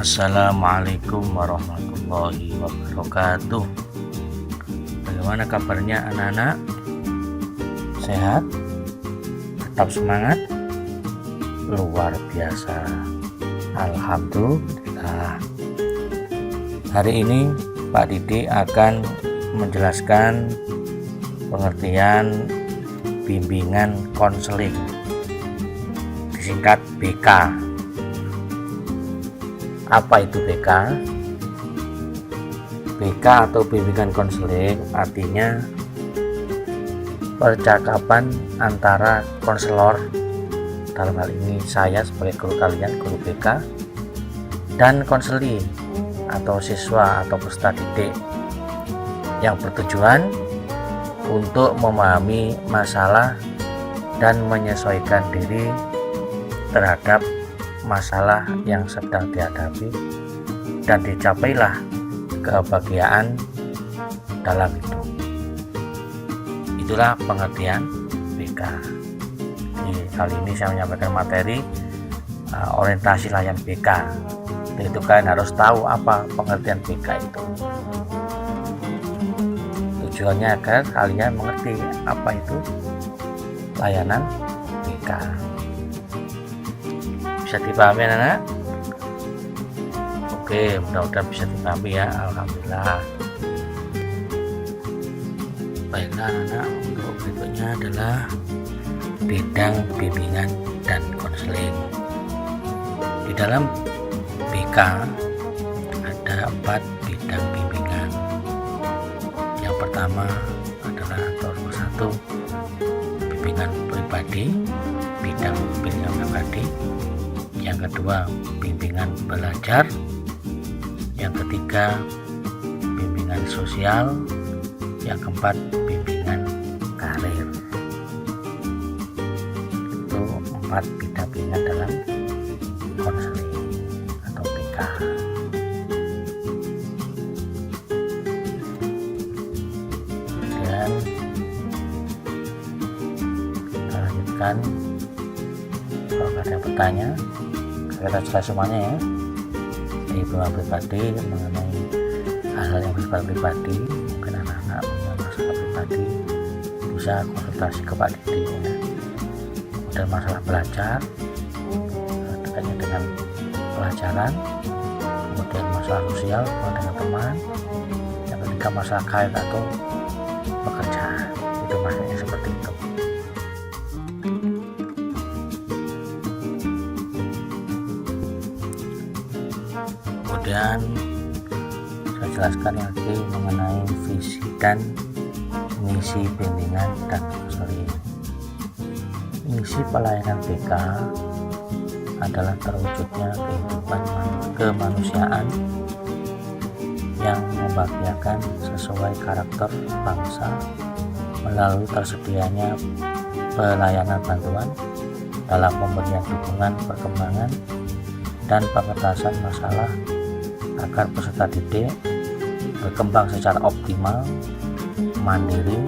Assalamualaikum warahmatullahi wabarakatuh. Bagaimana kabarnya anak-anak? Sehat? Tetap semangat? Luar biasa. Alhamdulillah. Hari ini Pak Didi akan menjelaskan pengertian bimbingan konseling, disingkat BK. Apa itu BK? BK atau bimbingan konseling artinya percakapan antara konselor, dalam hal ini saya sebagai guru kalian, guru BK, dan konseli atau siswa atau peserta didik, yang bertujuan untuk memahami masalah dan menyesuaikan diri terhadap masalah yang sedang dihadapi dan dicapailah kebahagiaan dalam hidup. Itulah pengertian BK. Jadi, kali ini saya menyampaikan materi orientasi layan BK. Itu kalian harus tahu apa pengertian BK itu. Tujuannya agar kalian mengerti apa itu layanan BK. Bisa dipahami anak-anak? Oke, mudah-mudahan bisa dipahami ya. Alhamdulillah. Baiklah anak-anak, untuk berikutnya adalah bidang bimbingan dan konseling. Di dalam BK ada 4 bidang bimbingan. Yang pertama adalah atau nomor 1 bimbingan pribadi, bidang bimbingan pribadi. Yang kedua, bimbingan belajar. Yang ketiga, bimbingan sosial. Yang keempat, bimbingan karir. Itu 4 bidang bimbingan dalam konseling atau BK. Dan kita lanjutkan. Kalau ada yang bertanya, kita jelas semuanya ya. Di bimbingan pribadi mengenai hal-hal yang bersifat pribadi, mungkin anak-anak punya masalah pribadi bisa konsultasi ke Pak Didi ya. Kemudian masalah belajar terkait dengan pelajaran, kemudian masalah sosial dengan teman, yang ketiga masalah karir atau pekerjaan. Itu maksudnya seperti itu. Kemudian saya jelaskan lagi mengenai visi dan misi bimbingan dan konseling. Misi pelayanan BK adalah terwujudnya kehidupan kemanusiaan yang membahagiakan sesuai karakter bangsa melalui tersedianya pelayanan bantuan dalam pemberian dukungan perkembangan dan pengetasan masalah agar peserta didik berkembang secara optimal, mandiri,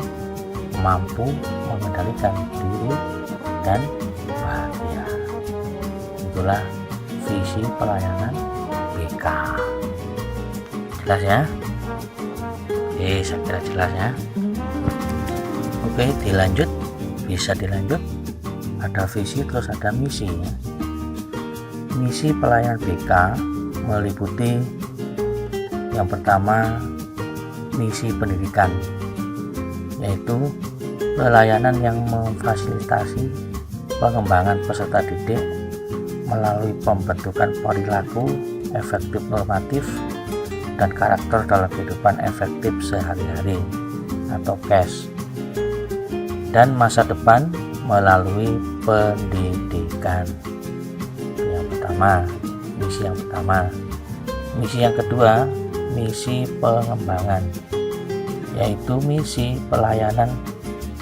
mampu mengendalikan diri dan bahagia. Itulah visi pelayanan BK. Jelas ya? Oke, saya kira jelas ya. Oke, dilanjut. Bisa dilanjut. Ada visi terus ada misi ya. Misi pelayanan BK meliputi yang pertama, misi pendidikan, yaitu pelayanan yang memfasilitasi pengembangan peserta didik melalui pembentukan perilaku efektif normatif dan karakter dalam kehidupan efektif sehari-hari atau KES, dan masa depan melalui pendidikan. Yang pertama, misi yang pertama. Misi yang kedua, misi pengembangan, yaitu misi pelayanan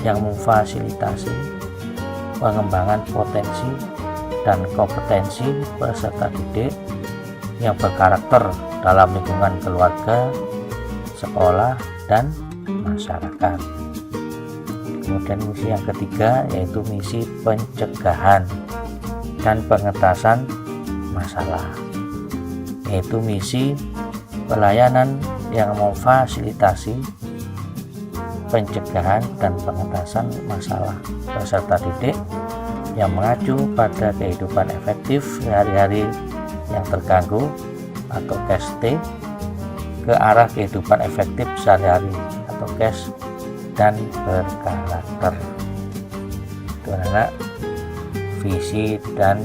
yang memfasilitasi pengembangan potensi dan kompetensi peserta didik yang berkarakter dalam lingkungan keluarga, sekolah, dan masyarakat. Kemudian misi yang ketiga yaitu misi pencegahan dan pengentasan masalah, yaitu misi pelayanan yang memfasilitasi pencegahan dan pengentasan masalah peserta didik yang mengacu pada kehidupan efektif sehari-hari yang terganggu atau KES-T ke arah kehidupan efektif sehari-hari atau KES dan berkarakter. Itu adalah visi dan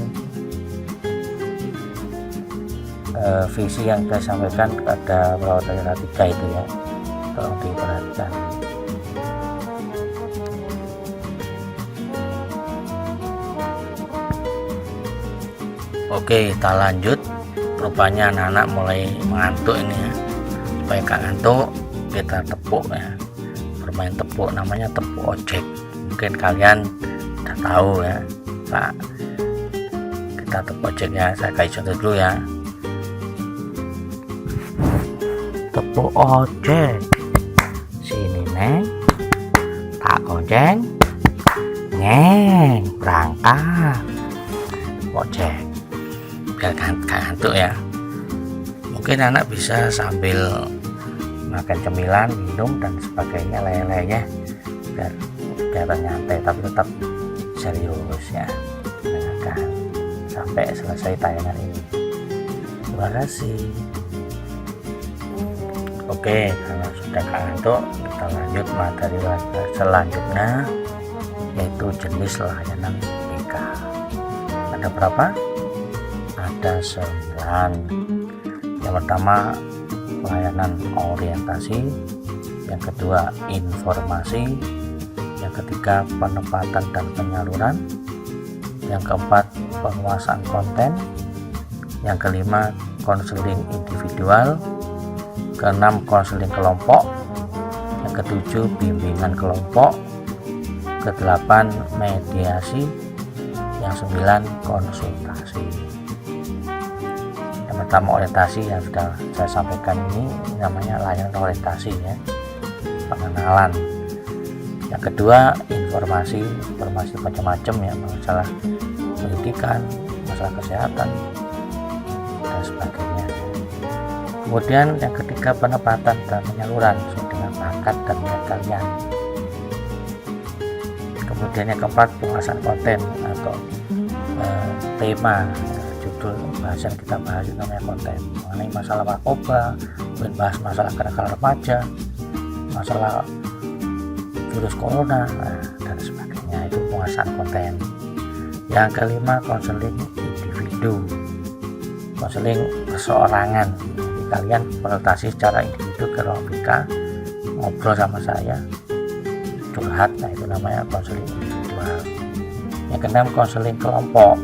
visi yang saya sampaikan kepada perawat daerah 3 itu ya, tolong diperhatikan. Oke, kita lanjut. Rupanya anak-anak mulai mengantuk ini ya. Supaya gak ngantuk, kita tepuk ya, bermain tepuk, namanya tepuk ojek. Mungkin kalian udah tahu ya. Nah, kita tepuk ojek ya, saya kasih contoh dulu ya. Tepuk ojek, sini neng, tak ojek, ngeng, berangkat. Ojek, biar ngantuk ya. Mungkin anak bisa sambil makan cemilan, minum dan sebagainya, lele-lele biar kelihatan nyantai, tapi tetap serius ya, dengarkan sampai selesai tayangan ini. Terima kasih. Oke, kalau sudah ngantuk, kita lanjut materi selanjutnya, yaitu jenis layanan BK. Ada berapa? Ada 9. Yang pertama pelayanan orientasi, yang kedua informasi, yang ketiga penempatan dan penyaluran, yang keempat penguasaan konten, yang kelima konseling individual, keenam konseling kelompok, yang ketujuh bimbingan kelompok, kedelapan mediasi, yang 9 konsultasi. Yang pertama orientasi yang sudah saya sampaikan ini namanya layanan orientasi ya, pengenalan. Yang kedua informasi macam-macam ya, masalah pendidikan, masalah kesehatan dan sebagainya. Kemudian yang ketiga penempatan dan penyaluran sesuai dengan bakat dan minat kalian. Kemudian yang keempat penguasaan konten atau tema, judul bahasan kita bahas itu namanya konten, mengenai masalah narkoba, mungkin bahas masalah kenakalan remaja, masalah virus corona dan sebagainya, itu penguasaan konten. Yang kelima konseling individu, konseling perseorangan. Kalian konsultasi secara individu ke ruang BK, ngobrol sama saya, curhat, nah itu namanya konseling individual. Yang keenam konseling kelompok,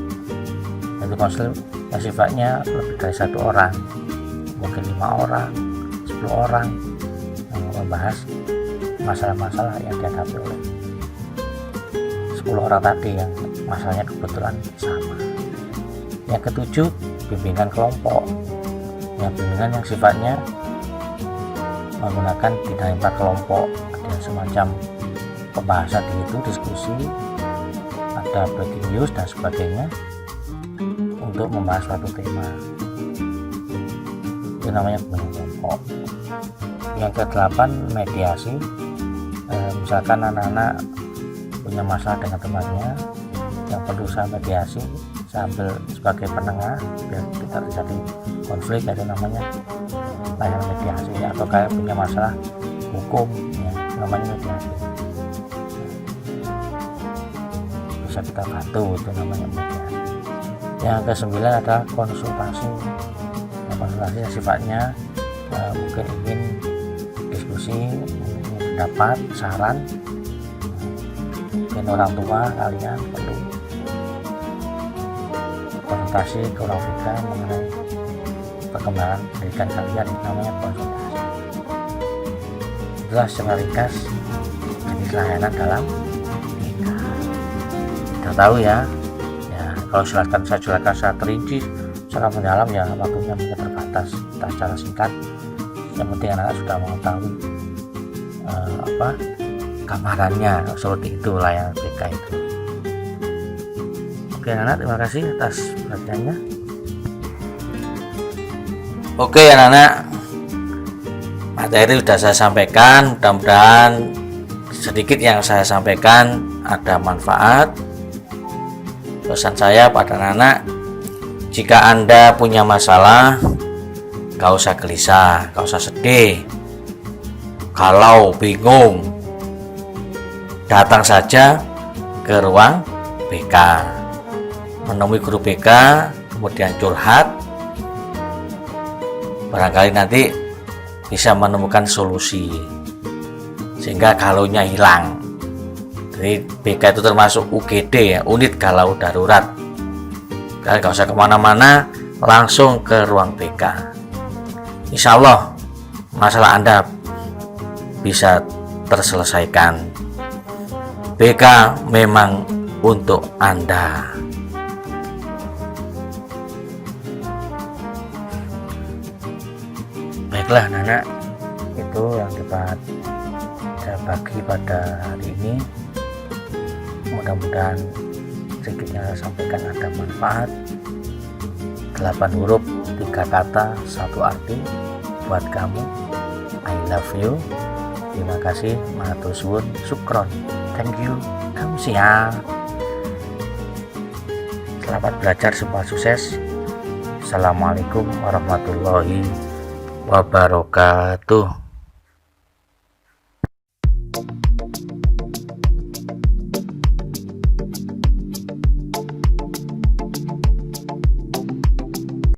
itu konseling yang sifatnya lebih dari 1 orang, mungkin 5 orang, 10 orang, yang membahas masalah-masalah yang dihadapi oleh 10 orang tadi yang masalahnya kebetulan sama. Yang ketujuh bimbingan kelompok, yang bimbingan yang sifatnya menggunakan dinamika kelompok, ada semacam pembahasan di itu, diskusi, ada breaking news dan sebagainya untuk membahas suatu tema, itu namanya bimbingan kelompok. Yang ke-8 mediasi, misalkan anak-anak punya masalah dengan temannya yang perlu saya mediasi, saya ambil sebagai penengah biar tidak terjadi konflik, itu namanya layanan mediasi. Atau kayak punya masalah hukum ya, namanya mediasi, bisa kita bantu, itu namanya mediasi. Yang ke-9 adalah konsultasi. Konsultasi yang sifatnya mungkin ingin diskusi, ingin pendapat, saran, mungkin orang tua kalian perlu konsultasi ke orang BK mengenai perkembangan pendidikan kalian, namanya konsultasi. Itulah secara ringkas jenis layanan dalam BK. Kita tahu ya, kalau silakan saya jelaskan secara terinci, secara mendalam ya, waktunya mungkin terbatas. Kita secara singkat, yang penting anak sudah mengetahui gambarannya seperti itu layanan BK itu. Oke anak, terima kasih atas perhatiannya. Oke anak-anak, materi sudah saya sampaikan, mudah-mudahan sedikit yang saya sampaikan ada manfaat. Pesan saya pada anak-anak, jika Anda punya masalah, gak usah gelisah, gak usah sedih. Kalau bingung, datang saja ke ruang BK, menemui guru BK, kemudian curhat. Barangkali nanti bisa menemukan solusi sehingga galaunya hilang. Jadi BK itu termasuk UGD ya, unit galau darurat. Kalian gak usah kemana-mana, langsung ke ruang BK. Insya Allah masalah Anda bisa terselesaikan. BK memang untuk Anda. Baiklah anak-anak, itu yang dapat saya bagi pada hari ini. Mudah-mudahan sedikit yang saya sampaikan ada manfaat. 8 huruf, 3 kata, 1 arti buat kamu. I love you. Terima kasih, matur suwun, syukron, thank you, kamsia. Selamat belajar, semua sukses. Assalamualaikum warahmatullahi wabarakatuh.